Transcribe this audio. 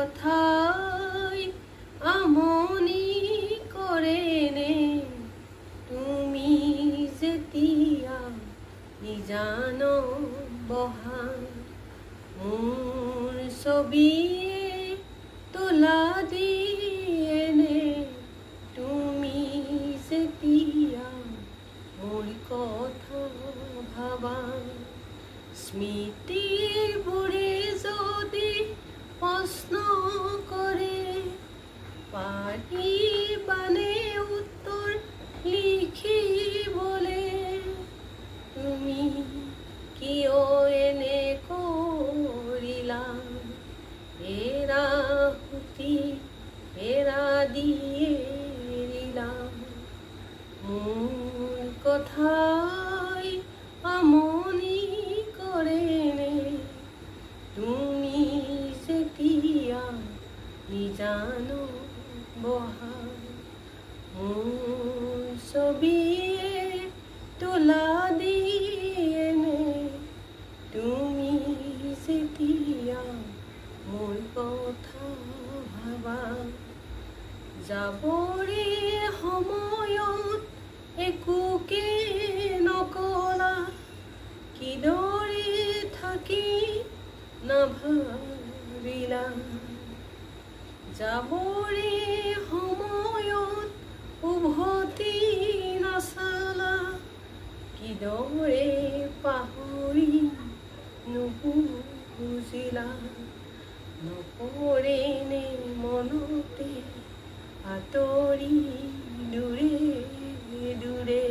কথাই আমনি কৰেনে তুমি যেতিয়া নিজান বহা মোৰ ছবিয়ে তোলা দিয়েনে তুমি যেতিয়া মোৰ কথা ভাবা স্মৃতিবোৰে যদি প্ৰশ্ন কৰে পাৰিবানে উত্তৰ লিখিবলে তুমি কিয় এনে কৰিলা এৰা সুতি এৰা দিয়ে এৰিলা মোৰ কথাই আমনি কৰেনে তুমি যেতিয়া নিজান বহা মোৰ ছবিয়ে তোলা দিয়েনে তুমি যেতিয়া মোৰ কথা ভাবা যাবৰে সময়ত একোকে নকলা কিদৰে থাকি নাভাবিলা যাবৰে সময়ত উভতি নাচালা কিদৰে পাহৰি নুবুজিলা নপৰেনে মনতে আঁতৰি দূৰে দূৰে